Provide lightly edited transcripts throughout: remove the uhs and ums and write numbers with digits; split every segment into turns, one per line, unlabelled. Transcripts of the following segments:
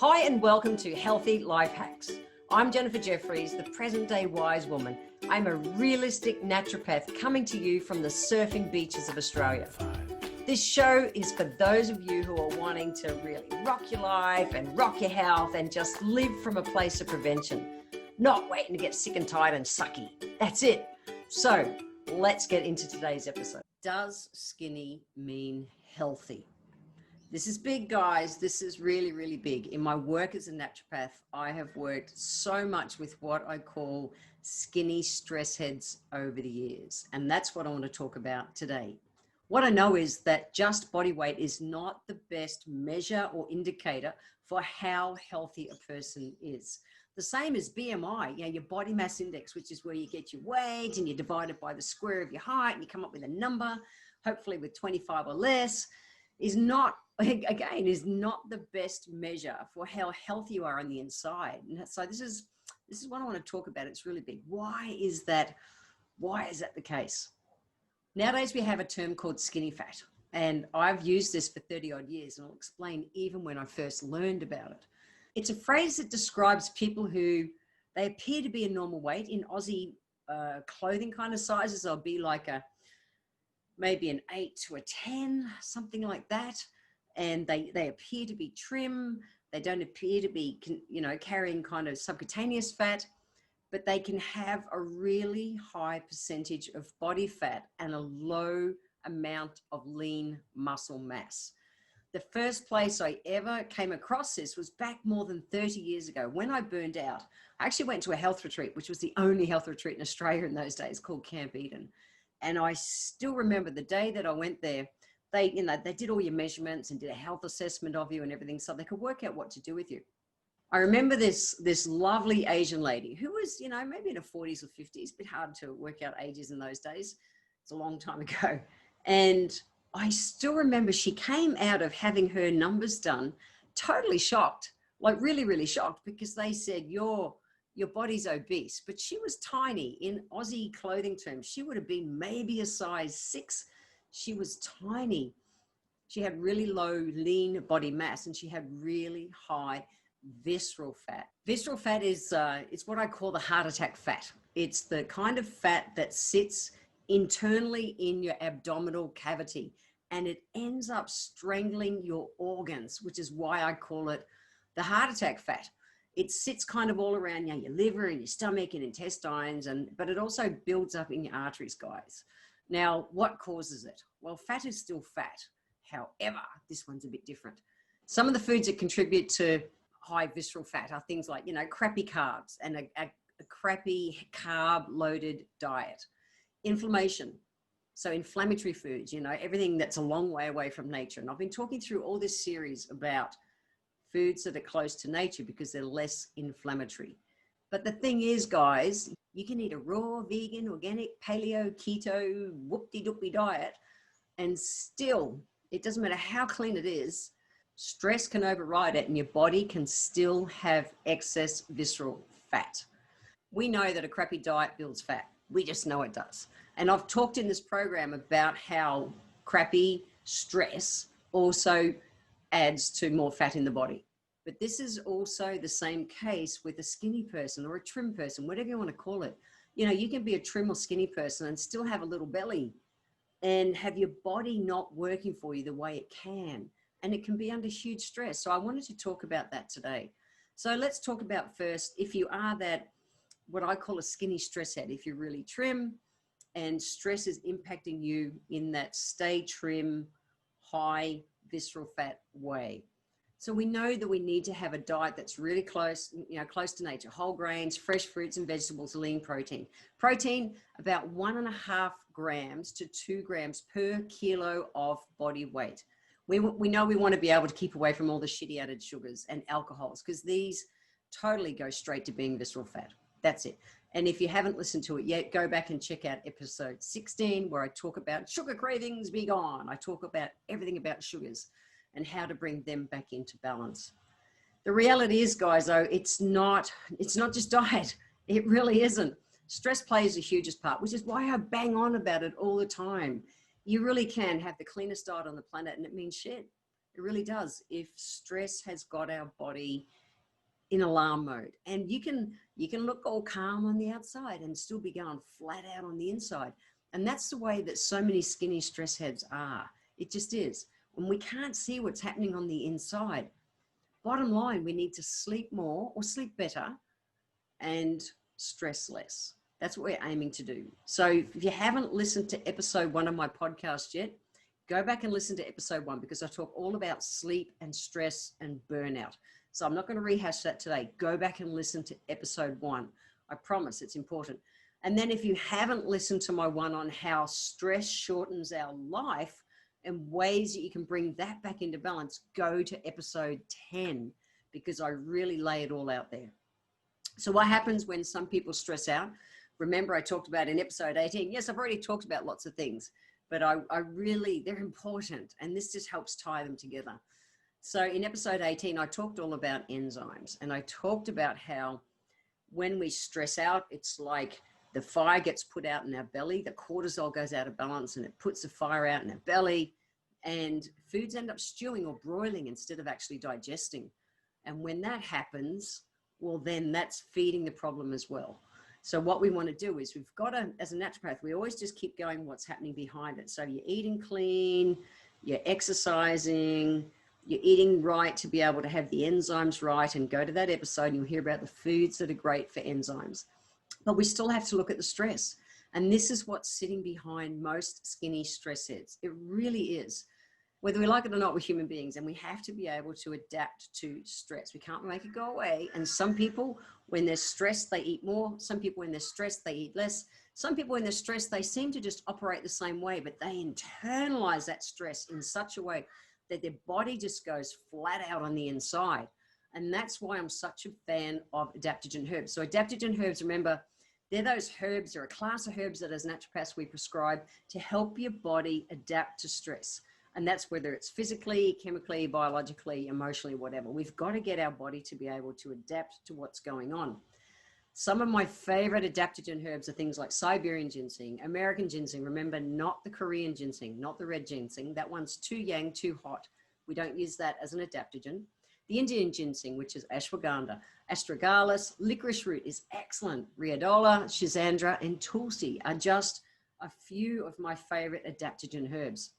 Hi and welcome to Healthy Life Hacks. I'm Jennifer Jeffries, the present-day wise woman. I'm a realistic naturopath coming to you from the surfing beaches of Australia. This show is for those of you who are wanting to really rock your life and rock your health and just live from a place of prevention, not waiting to get sick and tired and sucky. That's it. So let's get into today's episode. Does skinny mean healthy? This is big, guys. This is really, really big. In my work as a naturopath, I have worked so much with what I call skinny stress heads over the years. And that's what I want to talk about today. What I know is that just body weight is not the best measure or indicator for how healthy a person is. The same as BMI, your body mass index, which is where you get your weight and you divide it by the square of your height and you come up with a number, hopefully with 25 or less, is not the best measure for how healthy you are on the inside. And so this is what I want to talk about. It's really big. Why is that the case? Nowadays we have a term called skinny fat, and I've used this for 30 odd years, and I'll explain even when I first learned about it. It's a phrase that describes people who they appear to be a normal weight. In Aussie clothing kind of sizes, they'll be like maybe an 8 to a 10, something like that. And they appear to be trim. They don't appear to be, carrying kind of subcutaneous fat, but they can have a really high percentage of body fat and a low amount of lean muscle mass. The first place I ever came across this was back more than 30 years ago when I burned out. I actually went to a health retreat, which was the only health retreat in Australia in those days, called Camp Eden. And I still remember the day that I went there, they did all your measurements and did a health assessment of you and everything so they could work out what to do with you. I remember this lovely Asian lady who was, maybe in her 40s or 50s, a bit hard to work out ages in those days. It's a long time ago. And I still remember she came out of having her numbers done totally shocked, like really, really shocked, because they said, your body's obese. But she was tiny. In Aussie clothing terms, she would have been maybe a size 6. She was tiny. She had really low lean body mass, and she had really high visceral fat. Visceral fat is it's what I call the heart attack fat. It's the kind of fat that sits internally in your abdominal cavity, and it ends up strangling your organs, which is why I call it the heart attack fat. It sits kind of all around your liver and your stomach and intestines, but it also builds up in your arteries, guys. Now, what causes it? Well, fat is still fat. However, this one's a bit different. Some of the foods that contribute to high visceral fat are things like, crappy carbs and a crappy carb-loaded diet. Inflammation. So inflammatory foods, everything that's a long way away from nature. And I've been talking through all this series about foods that are close to nature because they're less inflammatory. But the thing is, guys, you can eat a raw, vegan, organic, paleo, keto, whoop-de-doopy diet, and still, it doesn't matter how clean it is, stress can override it and your body can still have excess visceral fat. We know that a crappy diet builds fat. We just know it does. And I've talked in this program about how crappy stress also adds to more fat in the body. But this is also the same case with a skinny person or a trim person, whatever you want to call it. You can be a trim or skinny person and still have a little belly and have your body not working for you the way it can. And it can be under huge stress. So I wanted to talk about that today. So let's talk about first, if you are that, what I call a skinny stress head, if you're really trim and stress is impacting you in that stay trim, high visceral fat way. So we know that we need to have a diet that's really close to nature, whole grains, fresh fruits and vegetables, lean protein. Protein, about 1.5 grams to 2 grams per kilo of body weight. We know we want to be able to keep away from all the shitty added sugars and alcohols because these totally go straight to being visceral fat. That's it. And if you haven't listened to it yet, go back and check out episode 16 where I talk about sugar cravings be gone. I talk about everything about sugars and how to bring them back into balance. The reality is, guys, though, it's not just diet. It really isn't. Stress plays the hugest part, which is why I bang on about it all the time. You really can have the cleanest diet on the planet and it means shit. It really does. If stress has got our body in alarm mode, and you can look all calm on the outside and still be going flat out on the inside. And that's the way that so many skinny stress heads are. It just is. When we can't see what's happening on the inside, bottom line, we need to sleep more or sleep better and stress less. That's what we're aiming to do. So if you haven't listened to episode 1 of my podcast yet, go back and listen to episode 1, because I talk all about sleep and stress and burnout. So I'm not going to rehash that today. Go back and listen to episode 1. I promise it's important. And then if you haven't listened to my one on how stress shortens our life and ways that you can bring that back into balance, go to episode 10, because I really lay it all out there. So what happens when some people stress out? Remember, I talked about in episode 18. Yes, I've already talked about lots of things, but I really, they're important, and this just helps tie them together. So in episode 18, I talked all about enzymes, and I talked about how when we stress out, it's like the fire gets put out in our belly, the cortisol goes out of balance, and it puts the fire out in our belly, and foods end up stewing or broiling instead of actually digesting. And when that happens, well, then that's feeding the problem as well. So what we want to do is we've got to, as a naturopath, we always just keep going what's happening behind it. So you're eating clean, you're exercising, you're eating right to be able to have the enzymes right, and go to that episode and you'll hear about the foods that are great for enzymes. But we still have to look at the stress. And this is what's sitting behind most skinny stress heads. It really is. Whether we like it or not, we're human beings, and we have to be able to adapt to stress. We can't make it go away. And some people, when they're stressed, they eat more. Some people, when they're stressed, they eat less. Some people, when they're stressed, they seem to just operate the same way, but they internalize that stress in such a way that their body just goes flat out on the inside. And that's why I'm such a fan of Adaptogen Herbs. So Adaptogen Herbs, remember, they're those herbs, they're a class of herbs that as naturopaths we prescribe to help your body adapt to stress. And that's whether it's physically, chemically, biologically, emotionally, whatever. We've got to get our body to be able to adapt to what's going on. Some of my favorite adaptogen herbs are things like Siberian ginseng, American ginseng. Remember, not the Korean ginseng, not the red ginseng. That one's too yang, too hot. We don't use that as an adaptogen. The Indian ginseng, which is ashwagandha, astragalus, licorice root is excellent. Riodola, schizandra, and tulsi are just a few of my favorite adaptogen herbs.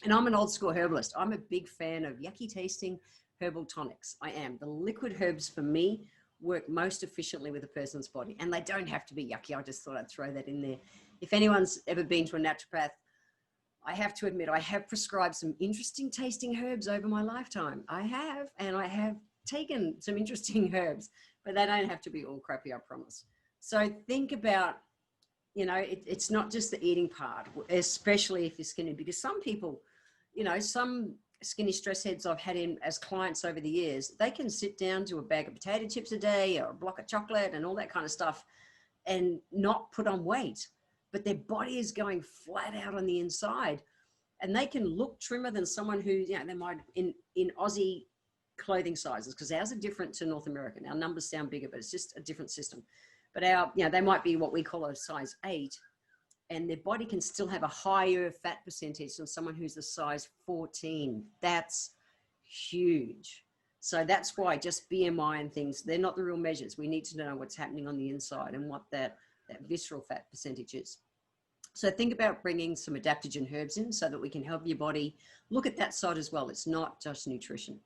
And I'm an old school herbalist. I'm a big fan of yucky tasting herbal tonics. I am. The liquid herbs for me work most efficiently with a person's body, and they don't have to be yucky. I just thought I'd throw that in there. If anyone's ever been to a naturopath, I have to admit, I have prescribed some interesting tasting herbs over my lifetime. I have, and I have taken some interesting herbs, but they don't have to be all crappy, I promise. So think about, you know, it's not just the eating part, especially if you're skinny, because some people, you know, some skinny stress heads I've had in as clients over the years, they can sit down to a bag of potato chips a day or a block of chocolate and all that kind of stuff and not put on weight, but their body is going flat out on the inside, and they can look trimmer than someone who, you know, they might in Aussie clothing sizes, because ours are different to North American. Our numbers sound bigger, but it's just a different system. But our, you know, they might be what we call a size 8, and their body can still have a higher fat percentage than someone who's a size 14. That's huge. So that's why just BMI and things, they're not the real measures. We need to know what's happening on the inside and what that visceral fat percentage is. So think about bringing some adaptogen herbs in so that we can help your body look at that side as well. It's not just nutrition.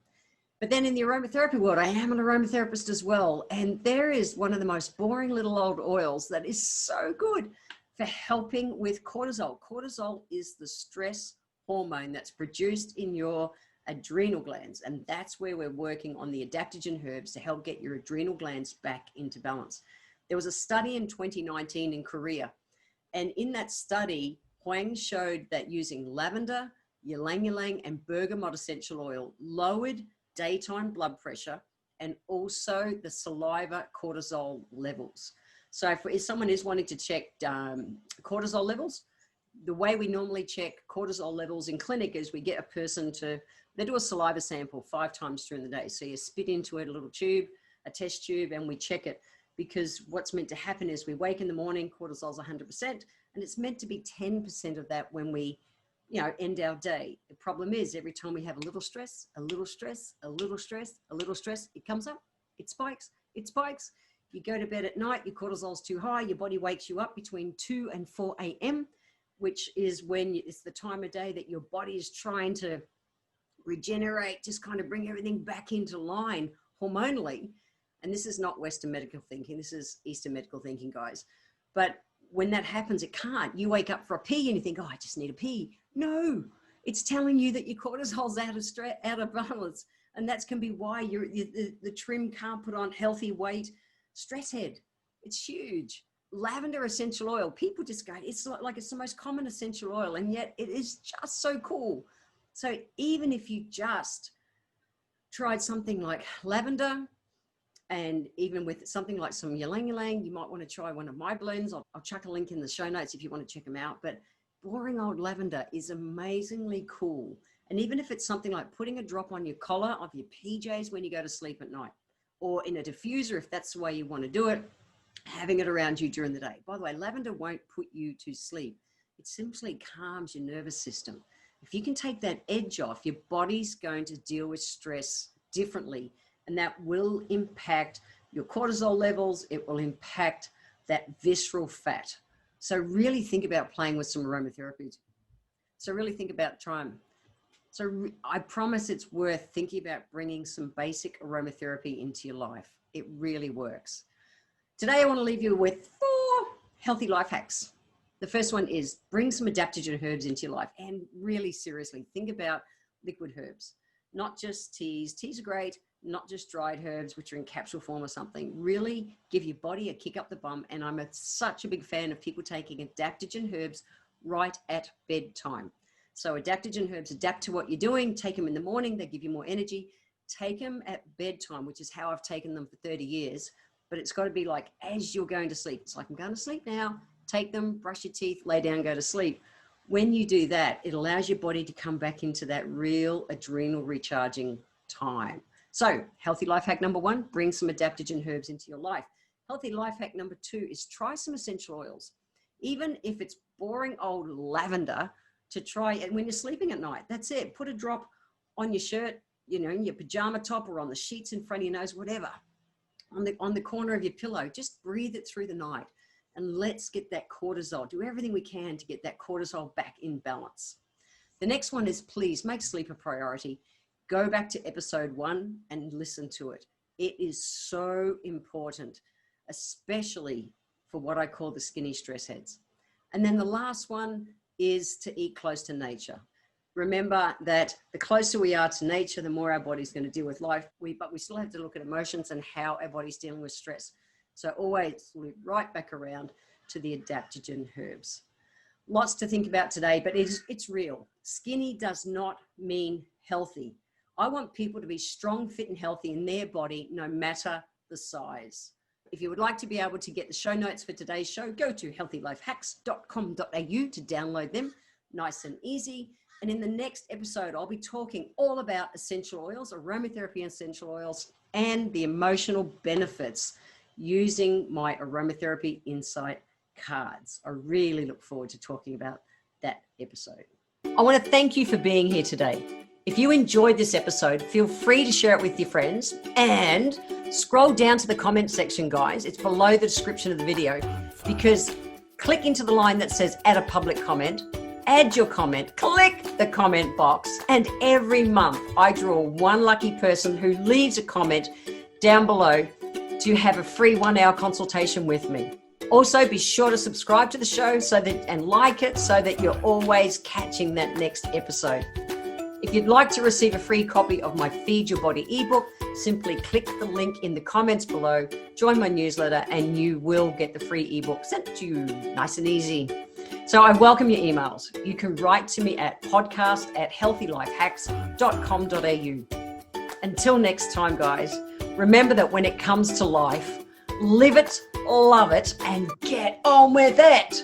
But then in the aromatherapy world, I am an aromatherapist as well. And there is one of the most boring little old oils that is so good for helping with cortisol. Cortisol is the stress hormone that's produced in your adrenal glands. And that's where we're working on the adaptogen herbs to help get your adrenal glands back into balance. There was a study in 2019 in Korea. And in that study, Huang showed that using lavender, ylang ylang, and bergamot essential oil lowered daytime blood pressure and also the saliva cortisol levels. So if someone is wanting to check cortisol levels, the way we normally check cortisol levels in clinic is we get a person they do a saliva sample 5 times during the day. So you spit into it a little tube, a test tube, and we check it, because what's meant to happen is we wake in the morning, cortisol's 100%, and it's meant to be 10% of that when we end our day. The problem is every time we have a little stress, a little stress, a little stress, a little stress, it comes up, it spikes, it spikes. You go to bed at night, your cortisol's too high, your body wakes you up between 2 and 4 a.m., which is when it's the time of day that your body is trying to regenerate, just kind of bring everything back into line hormonally. And this is not Western medical thinking. This is Eastern medical thinking, guys. But when that happens, it can't. You wake up for a pee and you think, oh, I just need a pee. No, it's telling you that your cortisol's out of balance. And that's can be why the trim can't put on healthy weight. Stress head, it's huge. Lavender essential oil, people just go, it's like it's the most common essential oil, and yet it is just so cool. So even if you just tried something like lavender, and even with something like some ylang ylang, you might want to try one of my blends. I'll chuck a link in the show notes if you want to check them out. But boring old lavender is amazingly cool. And even if it's something like putting a drop on your collar of your PJs when you go to sleep at night, or in a diffuser, if that's the way you want to do it, having it around you during the day. By the way, lavender won't put you to sleep. It simply calms your nervous system. If you can take that edge off, your body's going to deal with stress differently, and that will impact your cortisol levels. It will impact that visceral fat. So really think about playing with some aromatherapy. So really think about trying. So I promise it's worth thinking about bringing some basic aromatherapy into your life. It really works. Today, I want to leave you with 4 healthy life hacks. The first one is bring some adaptogen herbs into your life, and really seriously think about liquid herbs, not just teas. Teas are great, not just dried herbs, which are in capsule form or something. Really give your body a kick up the bum. And I'm such a big fan of people taking adaptogen herbs right at bedtime. So adaptogen herbs adapt to what you're doing. Take them in the morning. They give you more energy. Take them at bedtime, which is how I've taken them for 30 years. But it's got to be like as you're going to sleep. It's like, I'm going to sleep now. Take them, brush your teeth, lay down, go to sleep. When you do that, it allows your body to come back into that real adrenal recharging time. So healthy life hack number 1, bring some adaptogen herbs into your life. Healthy life hack number 2 is try some essential oils. Even if it's boring old lavender, to try it when you're sleeping at night. That's it. Put a drop on your shirt, in your pajama top, or on the sheets in front of your nose, whatever. On the corner of your pillow. Just breathe it through the night, and let's get that cortisol. Do everything we can to get that cortisol back in balance. The next one is, please make sleep a priority. Go back to episode 1 and listen to it. It is so important, especially for what I call the skinny stress heads. And then the last one is to eat close to nature. Remember that the closer we are to nature, the more our body's going to deal with life. But we still have to look at emotions and how our body's dealing with stress. So always loop right back around to the adaptogen herbs. Lots to think about today, but it's real. Skinny does not mean healthy. I want people to be strong, fit, and healthy in their body, no matter the size. If you would like to be able to get the show notes for today's show, go to healthylifehacks.com.au to download them. Nice and easy. And in the next episode, I'll be talking all about essential oils, aromatherapy essential oils, and the emotional benefits using my aromatherapy insight cards. I really look forward to talking about that episode. I want to thank you for being here today. If you enjoyed this episode, feel free to share it with your friends, and scroll down to the comment section, guys. It's below the description of the video, because click into the line that says add a public comment, add your comment, click the comment box, and every month I draw one lucky person who leaves a comment down below to have a free 1-hour consultation with me. Also, be sure to subscribe to the show and like it so that you're always catching that next episode. If you'd like to receive a free copy of my Feed Your Body ebook, simply click the link in the comments below, join my newsletter, and you will get the free ebook sent to you nice and easy. So I welcome your emails. You can write to me at podcast@healthylifehacks.com.au. Until next time, guys, remember that when it comes to life, live it, love it, and get on with it.